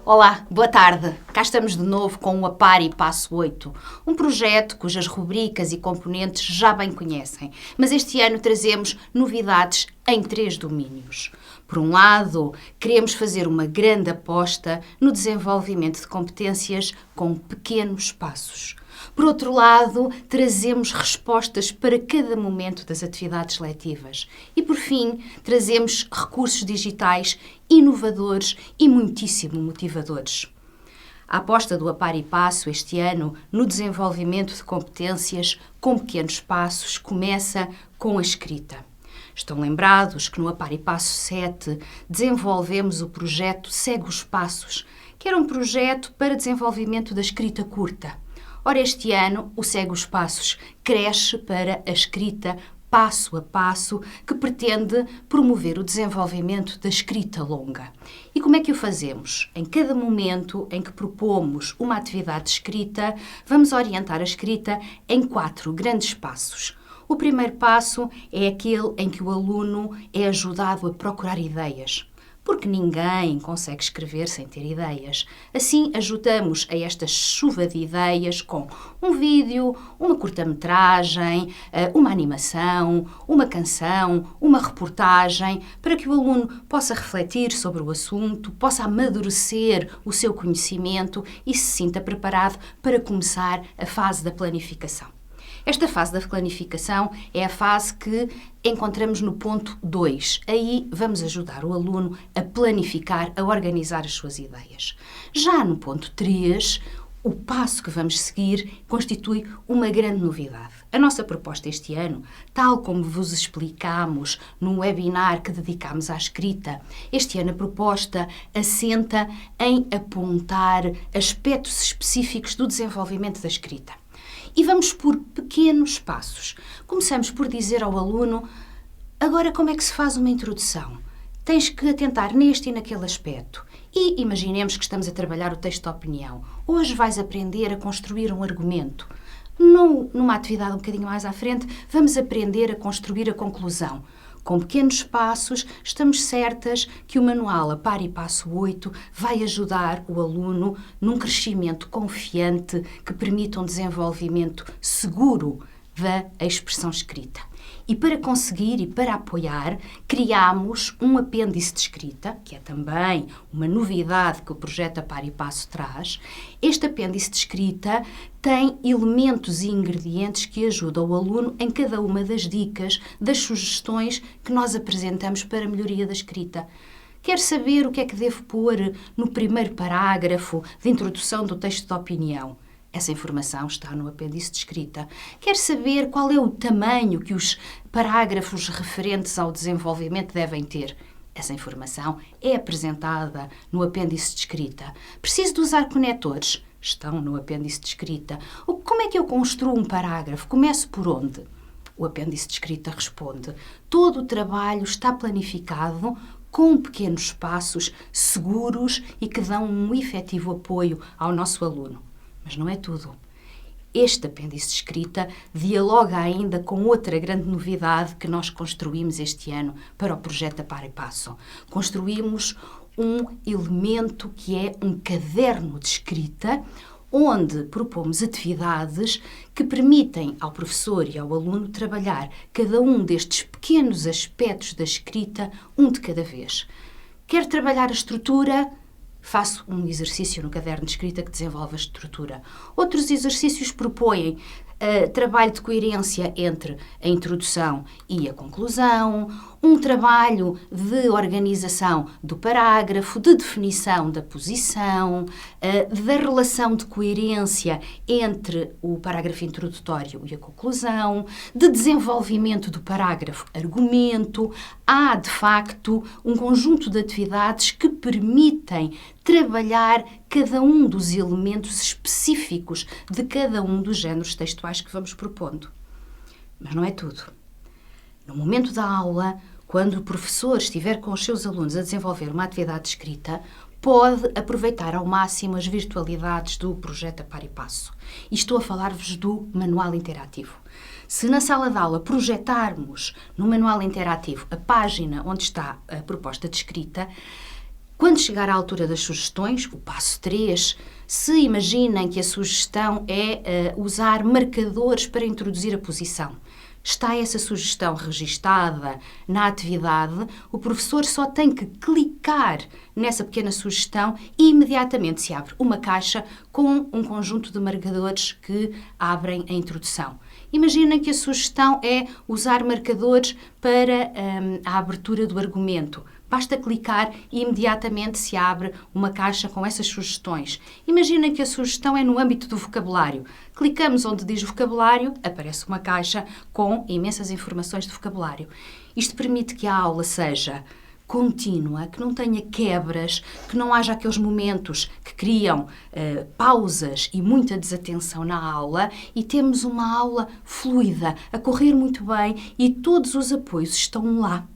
Olá, boa tarde. Cá estamos de novo com o Apari Passo 8, um projeto cujas rubricas e componentes já bem conhecem, mas este ano trazemos novidades em 3 domínios. Por um lado, queremos fazer uma grande aposta no desenvolvimento de competências com pequenos passos. Por outro lado, trazemos respostas para cada momento das atividades letivas. E, por fim, trazemos recursos digitais inovadores e muitíssimo motivadores. A aposta do Apari Passo este ano no desenvolvimento de competências com pequenos passos começa com a escrita. Estão lembrados que no Apari Passo 7 desenvolvemos o projeto Segue os Passos, que era um projeto para desenvolvimento da escrita curta. Ora, este ano, o Segue os Passos cresce para a escrita passo a passo, que pretende promover o desenvolvimento da escrita longa. E como é que o fazemos? Em cada momento em que propomos uma atividade de escrita, vamos orientar a escrita em 4 grandes passos. O primeiro passo é aquele em que o aluno é ajudado a procurar ideias. Porque ninguém consegue escrever sem ter ideias. Assim, ajudamos a esta chuva de ideias com um vídeo, uma curta-metragem, uma animação, uma canção, uma reportagem, para que o aluno possa refletir sobre o assunto, possa amadurecer o seu conhecimento e se sinta preparado para começar a fase da planificação. Esta fase da planificação é a fase que encontramos no ponto 2. Aí vamos ajudar o aluno a planificar, a organizar as suas ideias. Já no ponto 3, o passo que vamos seguir constitui uma grande novidade. A nossa proposta este ano, tal como vos explicámos num webinar que dedicámos à escrita, este ano a proposta assenta em apontar aspectos específicos do desenvolvimento da escrita. E vamos por pequenos passos. Começamos por dizer ao aluno: agora como é que se faz uma introdução? Tens que atentar neste e naquele aspecto. E imaginemos que estamos a trabalhar o texto de opinião. Hoje vais aprender a construir um argumento. Numa atividade um bocadinho mais à frente, vamos aprender a construir a conclusão. Com pequenos passos, estamos certas que o manual Apari Passo 8 vai ajudar o aluno num crescimento confiante que permita um desenvolvimento seguro da expressão escrita. E para conseguir e para apoiar, criámos um apêndice de escrita, que é também uma novidade que o projeto Apari Passo traz. Este apêndice de escrita tem elementos e ingredientes que ajudam o aluno em cada uma das dicas, das sugestões que nós apresentamos para a melhoria da escrita. Quer saber o que é que devo pôr no primeiro parágrafo de introdução do texto de opinião? Essa informação está no apêndice de escrita. Quer saber qual é o tamanho que os parágrafos referentes ao desenvolvimento devem ter? Essa informação é apresentada no apêndice de escrita. Preciso de usar conectores? Estão no apêndice de escrita. Como é que eu construo um parágrafo? Começo por onde? O apêndice de escrita responde: todo o trabalho está planificado com pequenos passos seguros e que dão um efetivo apoio ao nosso aluno. Mas não é tudo. Este apêndice de escrita dialoga ainda com outra grande novidade que nós construímos este ano para o projeto Apari Passo. Construímos um elemento que é um caderno de escrita, onde propomos atividades que permitem ao professor e ao aluno trabalhar cada um destes pequenos aspectos da escrita, um de cada vez. Quer trabalhar a estrutura? Faço um exercício no caderno de escrita que desenvolve a estrutura. Outros exercícios propõem trabalho de coerência entre a introdução e a conclusão, um trabalho de organização do parágrafo, de definição da posição, da relação de coerência entre o parágrafo introdutório e a conclusão, de desenvolvimento do parágrafo argumento. Há, de facto, um conjunto de atividades que permitem trabalhar cada um dos elementos específicos de cada um dos géneros textuais que vamos propondo. Mas não é tudo. No momento da aula, quando o professor estiver com os seus alunos a desenvolver uma atividade de escrita, pode aproveitar ao máximo as virtualidades do projeto Apari Passo. E estou a falar-vos do manual interativo. Se na sala de aula projetarmos no manual interativo a página onde está a proposta de escrita, Quando chegar à altura das sugestões, o passo 3, se imaginem que a sugestão é usar marcadores para introduzir a posição. Está essa sugestão registada na atividade, o professor só tem que clicar nessa pequena sugestão e imediatamente se abre uma caixa com um conjunto de marcadores que abrem a introdução. Imaginem que a sugestão é usar marcadores para a abertura do argumento. Basta clicar e imediatamente se abre uma caixa com essas sugestões. Imaginem que a sugestão é no âmbito do vocabulário. Clicamos onde diz vocabulário, aparece uma caixa com imensas informações de vocabulário. Isto permite que a aula seja contínua, que não tenha quebras, que não haja aqueles momentos que criam pausas e muita desatenção na aula, e temos uma aula fluida, a correr muito bem e todos os apoios estão lá.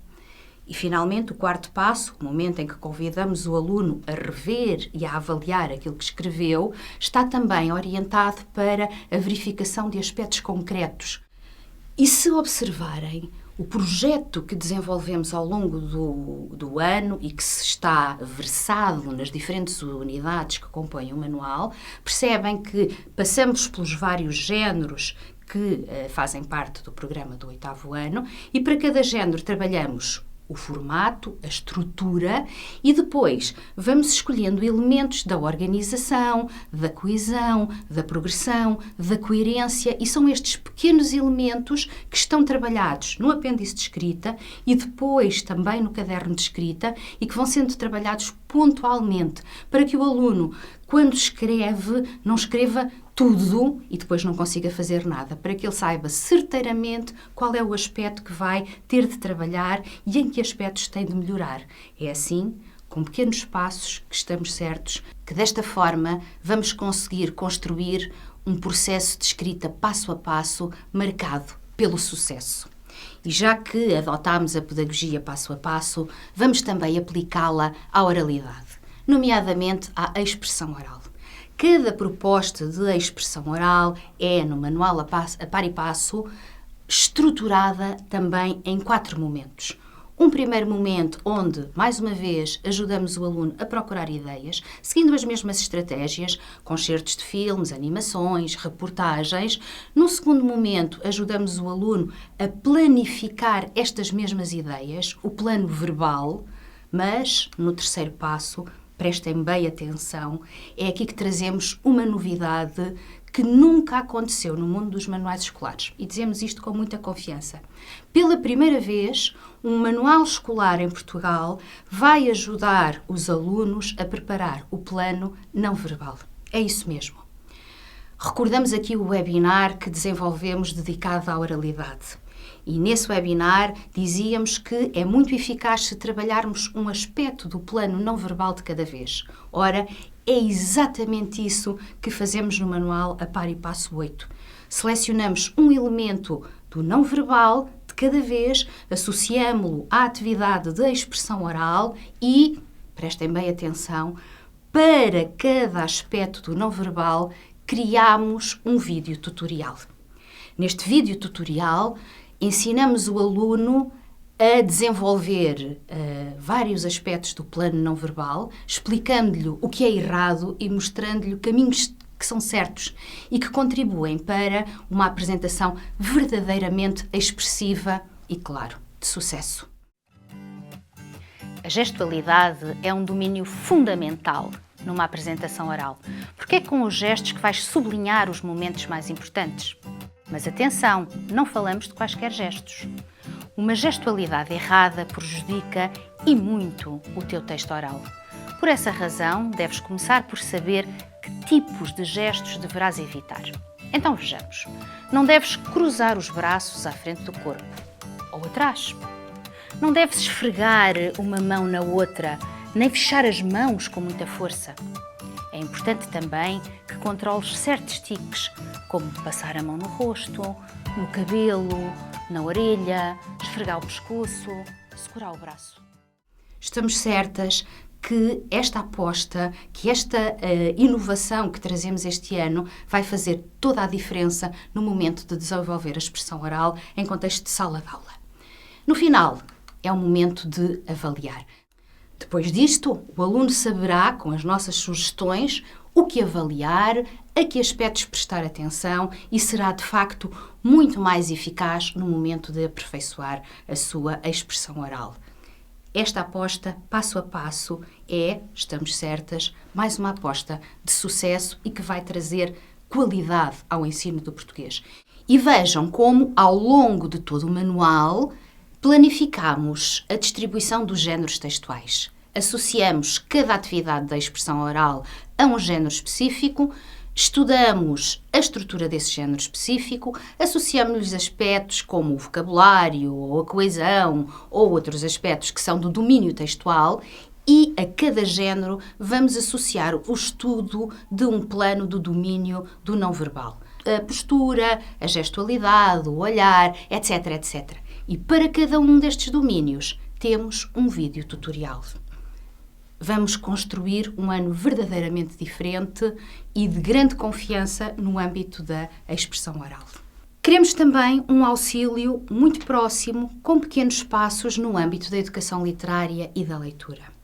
E, finalmente, o quarto passo, o momento em que convidamos o aluno a rever e a avaliar aquilo que escreveu, está também orientado para a verificação de aspectos concretos. E se observarem o projeto que desenvolvemos ao longo do ano e que se está versado nas diferentes unidades que compõem o manual, percebem que passamos pelos vários géneros que fazem parte do programa do 8º ano e para cada género trabalhamos o formato, a estrutura e depois vamos escolhendo elementos da organização, da coesão, da progressão, da coerência, e são estes pequenos elementos que estão trabalhados no apêndice de escrita e depois também no caderno de escrita e que vão sendo trabalhados pontualmente para que o aluno, quando escreve, não escreva tudo e depois não consiga fazer nada, para que ele saiba certeiramente qual é o aspecto que vai ter de trabalhar e em que aspectos tem de melhorar. É assim, com pequenos passos, que estamos certos que desta forma vamos conseguir construir um processo de escrita passo a passo marcado pelo sucesso. E já que adotámos a pedagogia passo a passo, vamos também aplicá-la à oralidade, nomeadamente à expressão oral. Cada proposta de expressão oral é, no manual a par e passo, estruturada também em 4 momentos. Um primeiro momento onde, mais uma vez, ajudamos o aluno a procurar ideias, seguindo as mesmas estratégias, concertos de filmes, animações, reportagens. No segundo momento, ajudamos o aluno a planificar estas mesmas ideias, o plano verbal, mas, no terceiro passo, prestem bem atenção, é aqui que trazemos uma novidade que nunca aconteceu no mundo dos manuais escolares. E dizemos isto com muita confiança. Pela primeira vez, um manual escolar em Portugal vai ajudar os alunos a preparar o plano não verbal. É isso mesmo. Recordamos aqui o webinar que desenvolvemos dedicado à oralidade. E nesse webinar dizíamos que é muito eficaz se trabalharmos um aspecto do plano não verbal de cada vez. Ora, é exatamente isso que fazemos no manual a par e passo 8. Selecionamos um elemento do não verbal de cada vez, associamo-lo à atividade de expressão oral e, prestem bem atenção, para cada aspecto do não verbal criamos um vídeo tutorial. Neste vídeo tutorial, ensinamos o aluno a desenvolver vários aspectos do plano não verbal, explicando-lhe o que é errado e mostrando-lhe caminhos que são certos e que contribuem para uma apresentação verdadeiramente expressiva e, claro, de sucesso. A gestualidade é um domínio fundamental numa apresentação oral, porque é com os gestos que vais sublinhar os momentos mais importantes. Mas atenção, não falamos de quaisquer gestos. Uma gestualidade errada prejudica e muito o teu texto oral. Por essa razão, deves começar por saber que tipos de gestos deverás evitar. Então vejamos. Não deves cruzar os braços à frente do corpo ou atrás. Não deves esfregar uma mão na outra, nem fechar as mãos com muita força. É importante também que controles certos tiques, como passar a mão no rosto, no cabelo, na orelha, esfregar o pescoço, segurar o braço. Estamos certas que esta aposta, que esta inovação que trazemos este ano vai fazer toda a diferença no momento de desenvolver a expressão oral em contexto de sala de aula. No final, é o momento de avaliar. Depois disto, o aluno saberá, com as nossas sugestões, o que avaliar, a que aspectos prestar atenção e será, de facto, muito mais eficaz no momento de aperfeiçoar a sua expressão oral. Esta aposta, passo a passo, estamos certas, mais uma aposta de sucesso e que vai trazer qualidade ao ensino do português. E vejam como, ao longo de todo o manual, planificamos a distribuição dos géneros textuais. Associamos cada atividade da expressão oral a um género específico, estudamos a estrutura desse género específico, associamos-lhes aspectos como o vocabulário, ou a coesão, ou outros aspectos que são do domínio textual e a cada género vamos associar o estudo de um plano do domínio do não-verbal. A postura, a gestualidade, o olhar, etc, etc. E para cada um destes domínios temos um vídeo tutorial. Vamos construir um ano verdadeiramente diferente e de grande confiança no âmbito da expressão oral. Queremos também um auxílio muito próximo, com pequenos passos no âmbito da educação literária e da leitura.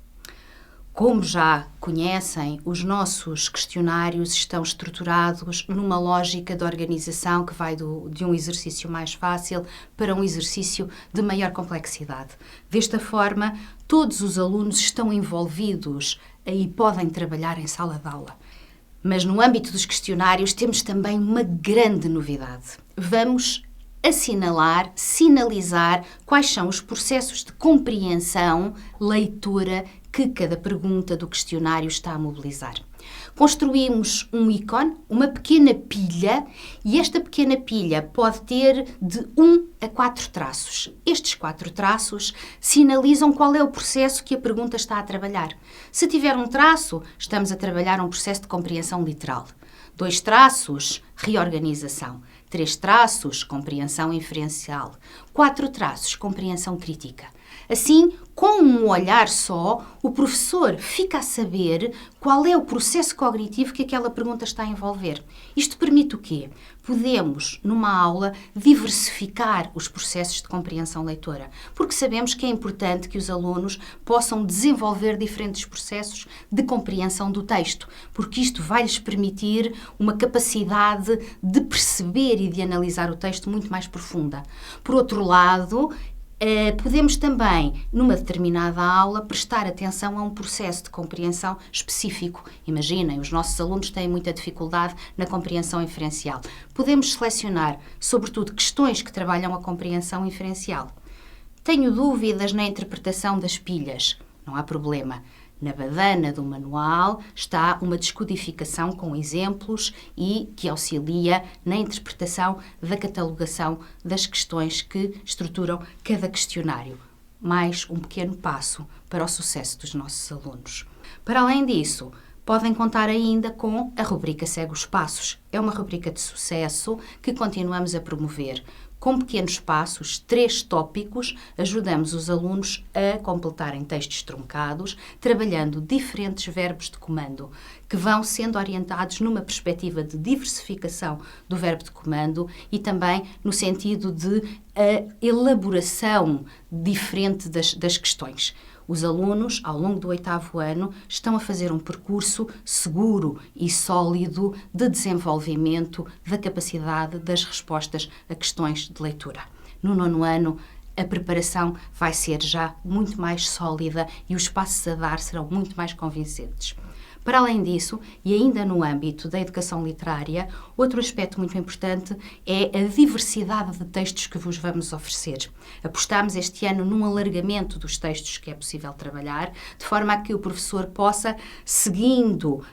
Como já conhecem, os nossos questionários estão estruturados numa lógica de organização que vai de um exercício mais fácil para um exercício de maior complexidade. Desta forma, todos os alunos estão envolvidos e podem trabalhar em sala de aula. Mas no âmbito dos questionários temos também uma grande novidade. Vamos sinalizar quais são os processos de compreensão, leitura que cada pergunta do questionário está a mobilizar. Construímos um ícone, uma pequena pilha, e esta pequena pilha pode ter de 1 a 4 traços. Estes 4 traços sinalizam qual é o processo que a pergunta está a trabalhar. Se tiver um traço, estamos a trabalhar um processo de compreensão literal. 2 traços, reorganização. 3 traços, compreensão inferencial. 4 traços, compreensão crítica. Assim, com um olhar só, o professor fica a saber qual é o processo cognitivo que aquela pergunta está a envolver. Isto permite o quê? Podemos, numa aula, diversificar os processos de compreensão leitora, porque sabemos que é importante que os alunos possam desenvolver diferentes processos de compreensão do texto, porque isto vai-lhes permitir uma capacidade de perceber e de analisar o texto muito mais profunda. Por outro lado, podemos também, numa determinada aula, prestar atenção a um processo de compreensão específico. Imaginem, os nossos alunos têm muita dificuldade na compreensão inferencial. Podemos selecionar, sobretudo, questões que trabalham a compreensão inferencial. Tenho dúvidas na interpretação das pilhas. Não há problema. Na badana do manual está uma descodificação com exemplos e que auxilia na interpretação da catalogação das questões que estruturam cada questionário. Mais um pequeno passo para o sucesso dos nossos alunos. Para além disso, podem contar ainda com a rubrica Segue os Passos. É uma rubrica de sucesso que continuamos a promover. Com pequenos passos, 3 tópicos, ajudamos os alunos a completarem textos truncados, trabalhando diferentes verbos de comando, que vão sendo orientados numa perspectiva de diversificação do verbo de comando e também no sentido de elaboração diferente das questões. Os alunos, ao longo do 8º ano, estão a fazer um percurso seguro e sólido de desenvolvimento da capacidade das respostas a questões de leitura. No 9º ano, a preparação vai ser já muito mais sólida e os passos a dar serão muito mais convincentes. Para além disso, e ainda no âmbito da educação literária, outro aspecto muito importante é a diversidade de textos que vos vamos oferecer. Apostamos este ano num alargamento dos textos que é possível trabalhar, de forma a que o professor possa,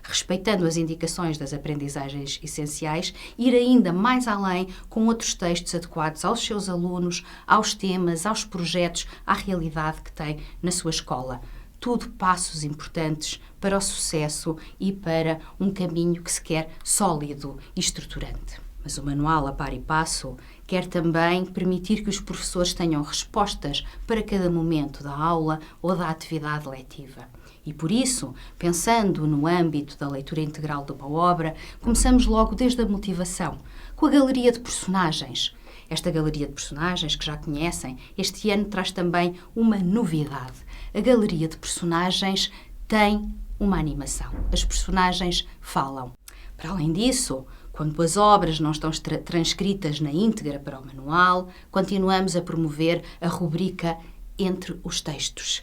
respeitando as indicações das aprendizagens essenciais, ir ainda mais além com outros textos adequados aos seus alunos, aos temas, aos projetos, à realidade que tem na sua escola. Tudo passos importantes para o sucesso e para um caminho que se quer sólido e estruturante. Mas o manual A Par e Passo quer também permitir que os professores tenham respostas para cada momento da aula ou da atividade letiva. E por isso, pensando no âmbito da leitura integral de uma obra, começamos logo desde a motivação, com a galeria de personagens. Esta galeria de personagens que já conhecem, este ano traz também uma novidade. A galeria de personagens tem uma animação. As personagens falam. Para além disso, quando as obras não estão transcritas na íntegra para o manual, continuamos a promover a rubrica Entre os Textos.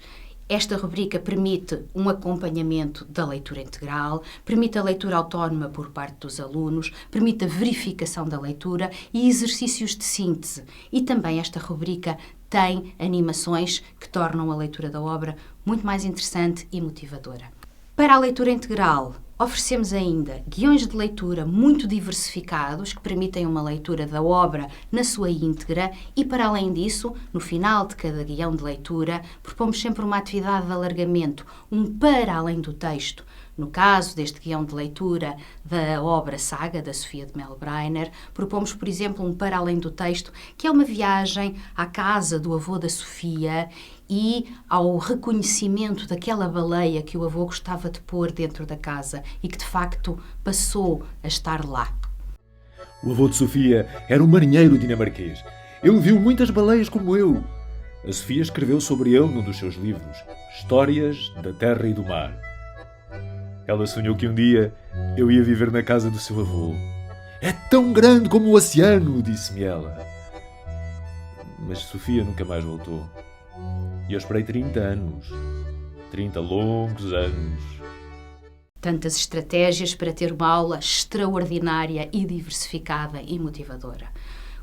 Esta rubrica permite um acompanhamento da leitura integral, permite a leitura autónoma por parte dos alunos, permite a verificação da leitura e exercícios de síntese. E também esta rubrica tem animações que tornam a leitura da obra muito mais interessante e motivadora. Para a leitura integral, oferecemos ainda guiões de leitura muito diversificados que permitem uma leitura da obra na sua íntegra e, para além disso, no final de cada guião de leitura, propomos sempre uma atividade de alargamento, um para além do texto. No caso deste guião de leitura da obra Saga, da Sofia de Melbrenner, propomos, por exemplo, um para além do texto, que é uma viagem à casa do avô da Sofia e ao reconhecimento daquela baleia que o avô gostava de pôr dentro da casa e que, de facto, passou a estar lá. O avô de Sofia era um marinheiro dinamarquês. Ele viu muitas baleias como eu. A Sofia escreveu sobre ele num dos seus livros, Histórias da Terra e do Mar. Ela sonhou que um dia eu ia viver na casa do seu avô. É tão grande como o oceano, disse-me ela. Mas Sofia nunca mais voltou. E eu esperei 30 anos. 30 longos anos. Tantas estratégias para ter uma aula extraordinária e diversificada e motivadora.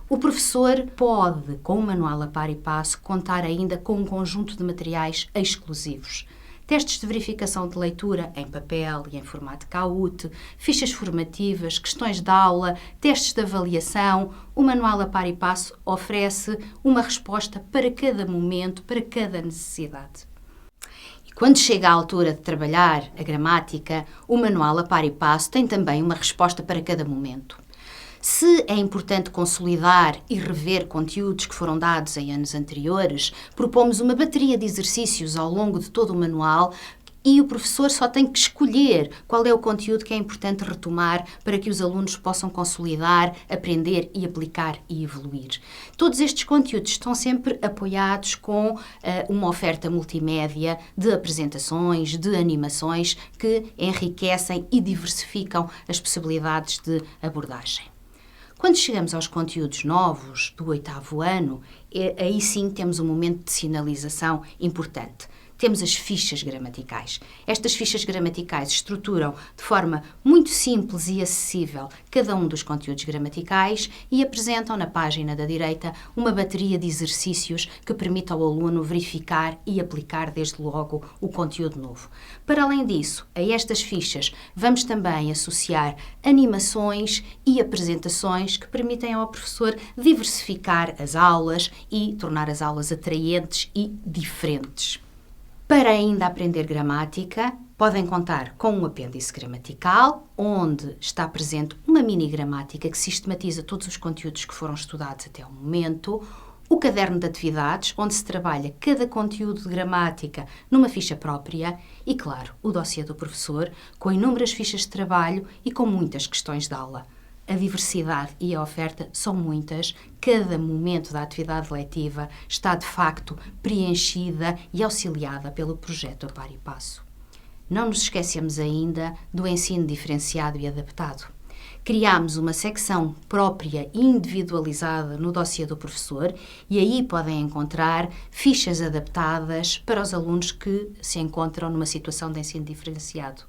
O professor pode, com o manual a par e passo, contar ainda com um conjunto de materiais exclusivos. Testes de verificação de leitura em papel e em formato Kahoot, fichas formativas, questões de aula, testes de avaliação. O manual a par e passo oferece uma resposta para cada momento, para cada necessidade. E quando chega a altura de trabalhar a gramática, o manual a par e passo tem também uma resposta para cada momento. Se é importante consolidar e rever conteúdos que foram dados em anos anteriores, propomos uma bateria de exercícios ao longo de todo o manual e o professor só tem que escolher qual é o conteúdo que é importante retomar para que os alunos possam consolidar, aprender e aplicar e evoluir. Todos estes conteúdos estão sempre apoiados com uma oferta multimédia de apresentações, de animações que enriquecem e diversificam as possibilidades de abordagem. Quando chegamos aos conteúdos novos do 8º ano, aí sim temos um momento de sinalização importante. Temos as fichas gramaticais. Estas fichas gramaticais estruturam de forma muito simples e acessível cada um dos conteúdos gramaticais e apresentam na página da direita uma bateria de exercícios que permite ao aluno verificar e aplicar desde logo o conteúdo novo. Para além disso, a estas fichas vamos também associar animações e apresentações que permitem ao professor diversificar as aulas e tornar as aulas atraentes e diferentes. Para ainda aprender gramática, podem contar com um apêndice gramatical, onde está presente uma mini-gramática que sistematiza todos os conteúdos que foram estudados até o momento, o caderno de atividades, onde se trabalha cada conteúdo de gramática numa ficha própria e, claro, o dossiê do professor, com inúmeras fichas de trabalho e com muitas questões de aula. A diversidade e a oferta são muitas, cada momento da atividade letiva está de facto preenchida e auxiliada pelo projeto a par e passo. Não nos esquecemos ainda do ensino diferenciado e adaptado. Criámos uma secção própria e individualizada no dossiê do professor e aí podem encontrar fichas adaptadas para os alunos que se encontram numa situação de ensino diferenciado.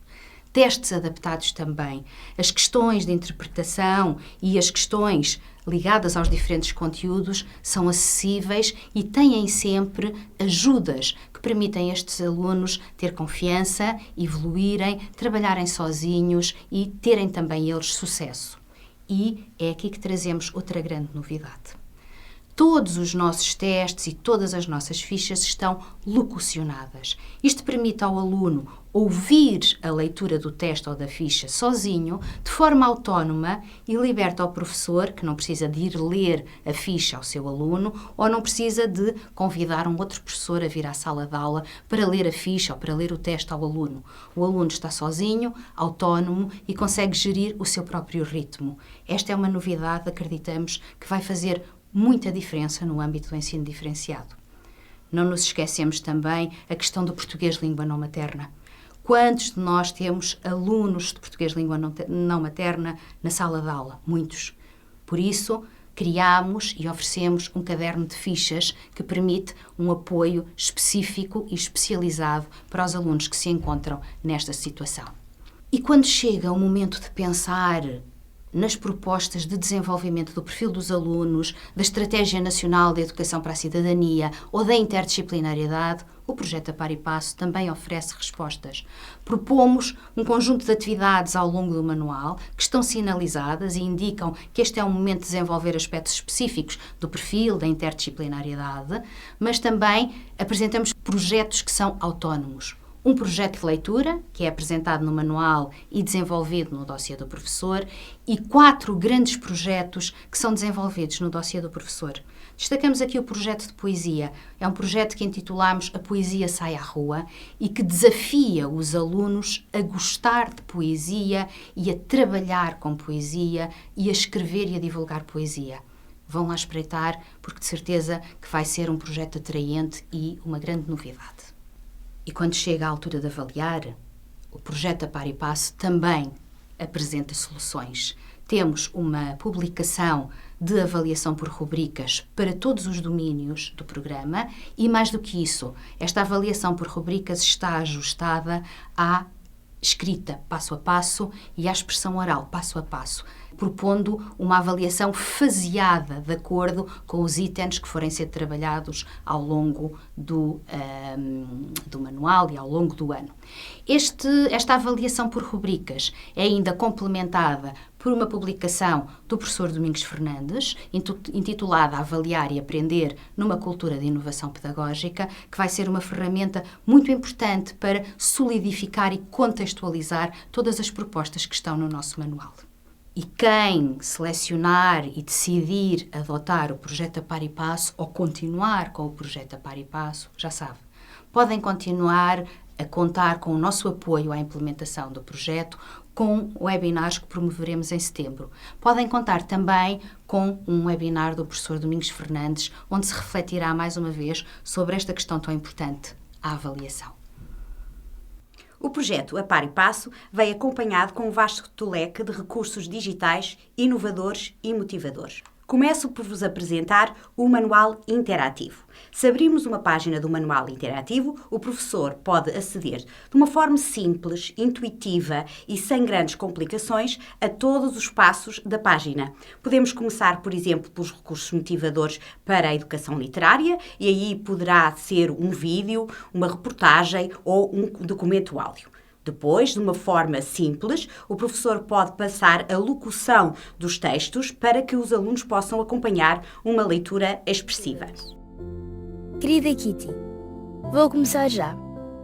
Testes adaptados também. As questões de interpretação e as questões ligadas aos diferentes conteúdos são acessíveis e têm sempre ajudas que permitem a estes alunos ter confiança, evoluírem, trabalharem sozinhos e terem também eles sucesso. E é aqui que trazemos outra grande novidade. Todos os nossos testes e todas as nossas fichas estão locucionadas. Isto permite ao aluno ouvir a leitura do teste ou da ficha sozinho, de forma autónoma, e liberta ao professor, que não precisa de ir ler a ficha ao seu aluno, ou não precisa de convidar um outro professor a vir à sala de aula para ler a ficha ou para ler o teste ao aluno. O aluno está sozinho, autónomo e consegue gerir o seu próprio ritmo. Esta é uma novidade, acreditamos, que vai fazer muita diferença no âmbito do ensino diferenciado. Não nos esquecemos também a questão do português língua não materna. Quantos de nós temos alunos de português língua não materna na sala de aula? Muitos. Por isso, criámos e oferecemos um caderno de fichas que permite um apoio específico e especializado para os alunos que se encontram nesta situação. E quando chega o momento de pensar nas propostas de desenvolvimento do perfil dos alunos, da Estratégia Nacional de Educação para a Cidadania ou da interdisciplinariedade, o projeto A Par e Passo também oferece respostas. Propomos um conjunto de atividades ao longo do manual que estão sinalizadas e indicam que este é o momento de desenvolver aspectos específicos do perfil da interdisciplinariedade, mas também apresentamos projetos que são autónomos. Um projeto de leitura, que é apresentado no manual e desenvolvido no dossiê do professor, e 4 grandes projetos que são desenvolvidos no dossiê do professor. Destacamos aqui o projeto de poesia. É um projeto que intitulamos A Poesia Sai à Rua e que desafia os alunos a gostar de poesia e a trabalhar com poesia e a escrever e a divulgar poesia. Vão lá espreitar, porque de certeza que vai ser um projeto atraente e uma grande novidade. E quando chega a altura de avaliar, o projeto A Par e Passo também apresenta soluções. Temos uma publicação de avaliação por rubricas para todos os domínios do programa e, mais do que isso, esta avaliação por rubricas está ajustada à escrita passo a passo e à expressão oral passo a passo, propondo uma avaliação faseada de acordo com os itens que forem ser trabalhados ao longo do manual e ao longo do ano. Esta avaliação por rubricas é ainda complementada por uma publicação do professor Domingos Fernandes, intitulada Avaliar e Aprender numa Cultura de Inovação Pedagógica, que vai ser uma ferramenta muito importante para solidificar e contextualizar todas as propostas que estão no nosso manual. E quem selecionar e decidir adotar o projeto A Par e Passo ou continuar com o projeto A Par e Passo, já sabe, podem continuar a contar com o nosso apoio à implementação do projeto, com webinars que promoveremos em setembro. Podem contar também com um webinar do professor Domingos Fernandes, onde se refletirá mais uma vez sobre esta questão tão importante, a avaliação. O projeto A Par e Passo veio acompanhado com um vasto leque de recursos digitais, inovadores e motivadores. Começo por vos apresentar o Manual Interativo. Se abrirmos uma página do Manual Interativo, o professor pode aceder de uma forma simples, intuitiva e sem grandes complicações a todos os passos da página. Podemos começar, por exemplo, pelos recursos motivadores para a educação literária e aí poderá ser um vídeo, uma reportagem ou um documento áudio. Depois, de uma forma simples, o professor pode passar a locução dos textos para que os alunos possam acompanhar uma leitura expressiva. Querida Kitty, vou começar já.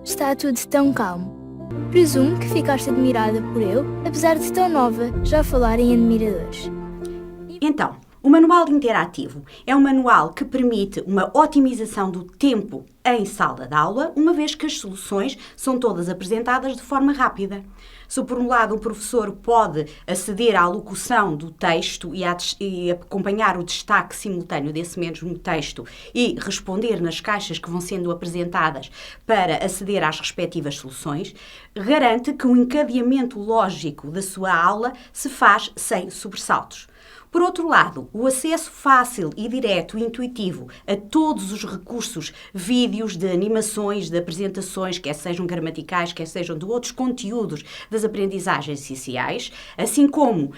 Está tudo tão calmo. Presumo que ficaste admirada por eu, apesar de tão nova, já falar em admiradores. Então, o Manual Interativo é um manual que permite uma otimização do tempo em sala de aula, uma vez que as soluções são todas apresentadas de forma rápida. Se, por um lado, o professor pode aceder à locução do texto e acompanhar o destaque simultâneo desse mesmo texto e responder nas caixas que vão sendo apresentadas para aceder às respectivas soluções, garante que o encadeamento lógico da sua aula se faz sem sobressaltos. Por outro lado, o acesso fácil e direto e intuitivo a todos os recursos, vídeos de animações, de apresentações, quer sejam gramaticais, quer sejam de outros conteúdos das aprendizagens essenciais, assim como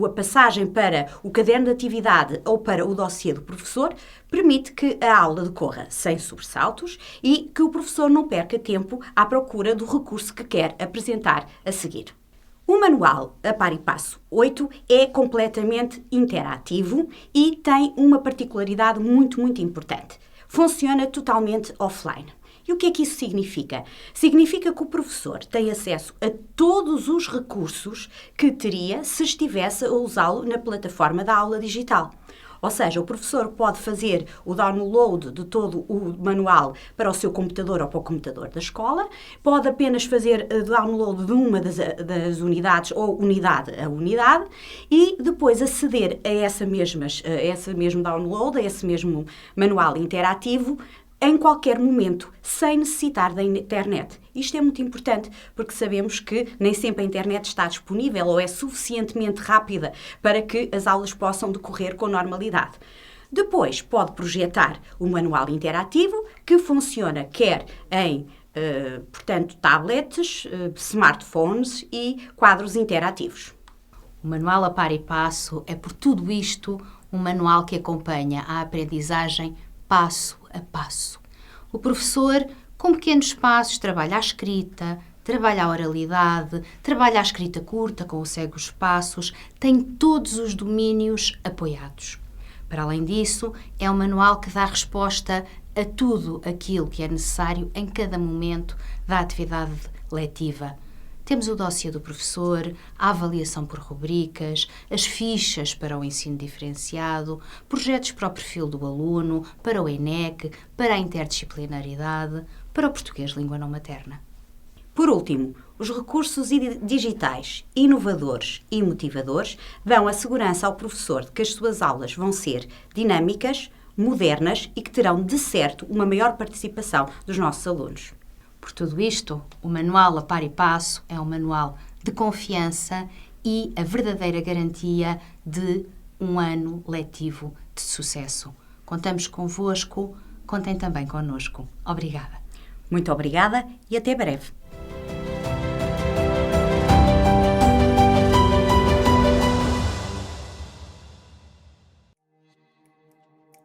a passagem para o caderno de atividade ou para o dossiê do professor, permite que a aula decorra sem sobressaltos e que o professor não perca tempo à procura do recurso que quer apresentar a seguir. O manual A Par e Passo 8 é completamente interativo e tem uma particularidade muito importante. Funciona totalmente offline. E o que é que isso significa? Significa que o professor tem acesso a todos os recursos que teria se estivesse a usá-lo na plataforma da aula digital. Ou seja, o professor pode fazer o download de todo o manual para o seu computador ou para o computador da escola, pode apenas fazer download de uma das unidades ou unidade a unidade e depois aceder a esse mesmo download, a esse mesmo manual interativo em qualquer momento, sem necessitar da internet. Isto é muito importante, porque sabemos que nem sempre a internet está disponível ou é suficientemente rápida para que as aulas possam decorrer com normalidade. Depois, pode projetar o manual interativo, que funciona quer em, tablets, smartphones e quadros interativos. O manual a par e passo é, por tudo isto, um manual que acompanha a aprendizagem passo a passo. O professor, com pequenos passos, trabalha a escrita, trabalha a oralidade, trabalha a escrita curta com o segue os passos, tem todos os domínios apoiados. Para além disso, é um manual que dá resposta a tudo aquilo que é necessário em cada momento da atividade letiva. Temos o dossiê do professor, a avaliação por rubricas, as fichas para o ensino diferenciado, projetos para o perfil do aluno, para o ENEC, para a interdisciplinaridade, para o português língua não materna. Por último, os recursos digitais inovadores e motivadores dão a segurança ao professor de que as suas aulas vão ser dinâmicas, modernas e que terão, de certo, uma maior participação dos nossos alunos. Por tudo isto, o manual a par e passo é um manual de confiança e a verdadeira garantia de um ano letivo de sucesso. Contamos convosco, contem também connosco. Obrigada. Muito obrigada e até breve.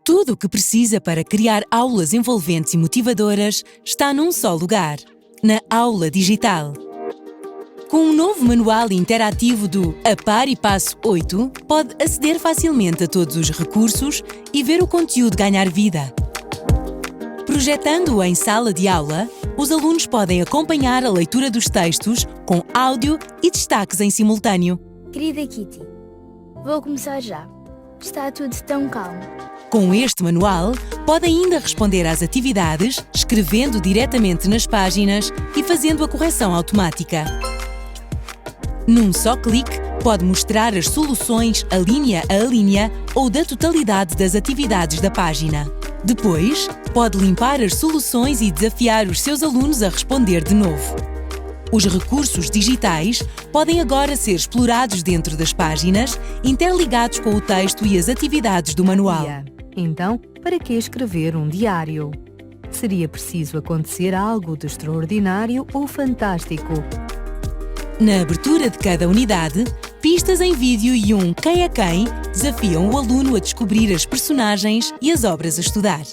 Tudo o que precisa para criar aulas envolventes e motivadoras está num só lugar, na Aula Digital. Com um novo manual interativo do A Par e Passo 8, pode aceder facilmente a todos os recursos e ver o conteúdo ganhar vida. Projetando-o em sala de aula, os alunos podem acompanhar a leitura dos textos com áudio e destaques em simultâneo. Querida Kitty, vou começar já. Está tudo tão calmo. Com este manual, pode ainda responder às atividades, escrevendo diretamente nas páginas e fazendo a correção automática. Num só clique, pode mostrar as soluções a linha ou da totalidade das atividades da página. Depois, pode limpar as soluções e desafiar os seus alunos a responder de novo. Os recursos digitais podem agora ser explorados dentro das páginas, interligados com o texto e as atividades do manual. Então, para que escrever um diário? Seria preciso acontecer algo de extraordinário ou fantástico. Na abertura de cada unidade, pistas em vídeo e um Quem é Quem desafiam o aluno a descobrir as personagens e as obras a estudar.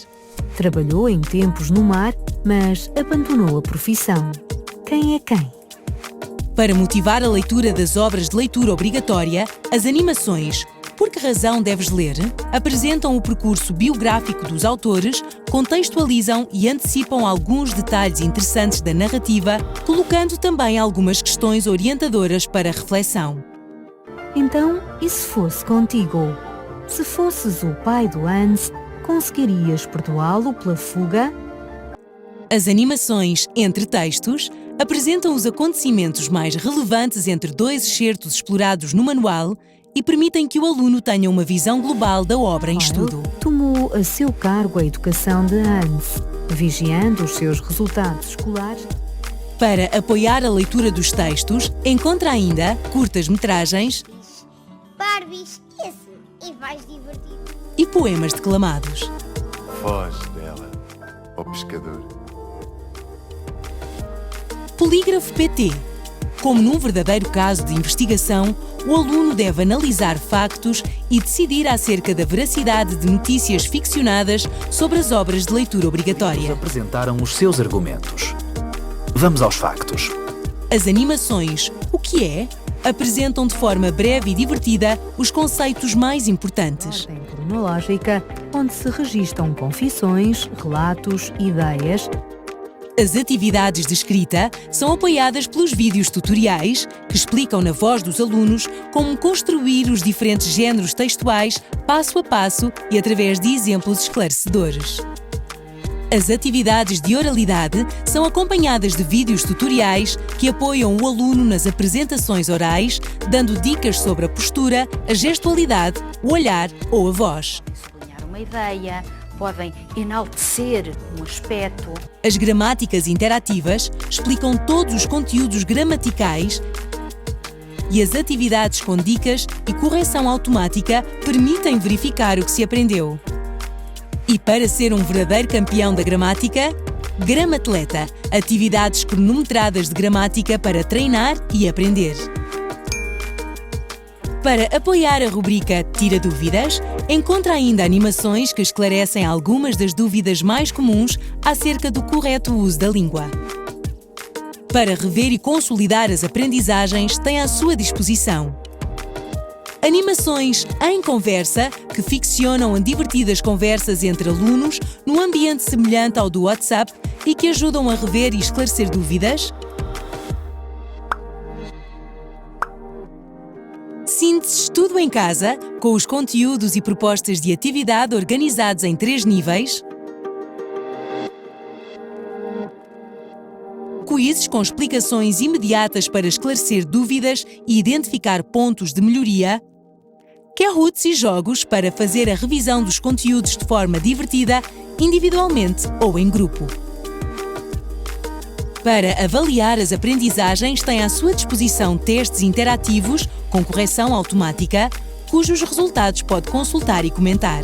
Trabalhou em tempos no mar, mas abandonou a profissão. Quem é quem? Para motivar a leitura das obras de leitura obrigatória, as animações Por que razão deves ler? Apresentam o percurso biográfico dos autores, contextualizam e antecipam alguns detalhes interessantes da narrativa, colocando também algumas questões orientadoras para reflexão. Então, e se fosse contigo? Se fosses o pai do Hans, conseguirias perdoá-lo pela fuga? As animações entre textos apresentam os acontecimentos mais relevantes entre dois excertos explorados no manual e permitem que o aluno tenha uma visão global da obra em estudo. Tomou a seu cargo a educação de Hans, vigiando os seus resultados escolares. Para apoiar a leitura dos textos, encontra ainda curtas-metragens, Barbie, esquece e vais divertir. E poemas declamados. Foge dela, ó pescador. Polígrafo PT. Como num verdadeiro caso de investigação, o aluno deve analisar factos e decidir acerca da veracidade de notícias ficcionadas sobre as obras de leitura obrigatória. Apresentaram os seus argumentos. Vamos aos factos. As animações O que é? Apresentam de forma breve e divertida os conceitos mais importantes. Ordem cronológica, onde se registam confissões, relatos, ideias. As atividades de escrita são apoiadas pelos vídeos tutoriais que explicam na voz dos alunos como construir os diferentes géneros textuais passo a passo e através de exemplos esclarecedores. As atividades de oralidade são acompanhadas de vídeos tutoriais que apoiam o aluno nas apresentações orais, dando dicas sobre a postura, a gestualidade, o olhar ou a voz. Sublinhar uma ideia, podem enaltecer um aspecto. As gramáticas interativas explicam todos os conteúdos gramaticais e as atividades com dicas e correção automática permitem verificar o que se aprendeu. E para ser um verdadeiro campeão da gramática, Gramatleta, atividades cronometradas de gramática para treinar e aprender. Para apoiar a rubrica Tira Dúvidas, encontra ainda animações que esclarecem algumas das dúvidas mais comuns acerca do correto uso da língua. Para rever e consolidar as aprendizagens, tem à sua disposição animações em conversa que ficcionam divertidas conversas entre alunos num ambiente semelhante ao do WhatsApp e que ajudam a rever e esclarecer dúvidas. Síntese Tudo em Casa, com os conteúdos e propostas de atividade organizados em 3 níveis. Quizzes com explicações imediatas para esclarecer dúvidas e identificar pontos de melhoria. Kahoots e jogos para fazer a revisão dos conteúdos de forma divertida, individualmente ou em grupo. Para avaliar as aprendizagens, tem à sua disposição testes interativos com correção automática, cujos resultados pode consultar e comentar.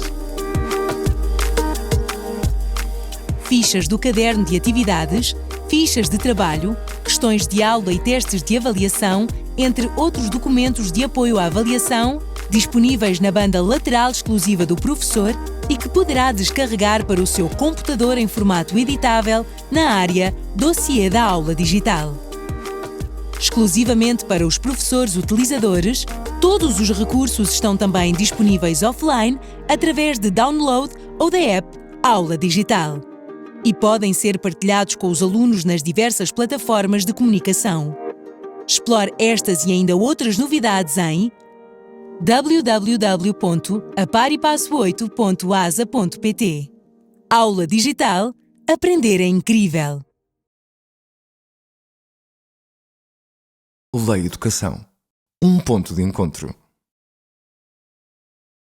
Fichas do caderno de atividades, fichas de trabalho, questões de aula e testes de avaliação, entre outros documentos de apoio à avaliação, disponíveis na banda lateral exclusiva do professor e que poderá descarregar para o seu computador em formato editável na área Dossiê da Aula Digital. Exclusivamente para os professores utilizadores, todos os recursos estão também disponíveis offline através de download ou da app Aula Digital e podem ser partilhados com os alunos nas diversas plataformas de comunicação. Explore estas e ainda outras novidades em www.aparipasso8.asa.pt. Aula Digital. Aprender é incrível. Lei Educação. Um ponto de encontro.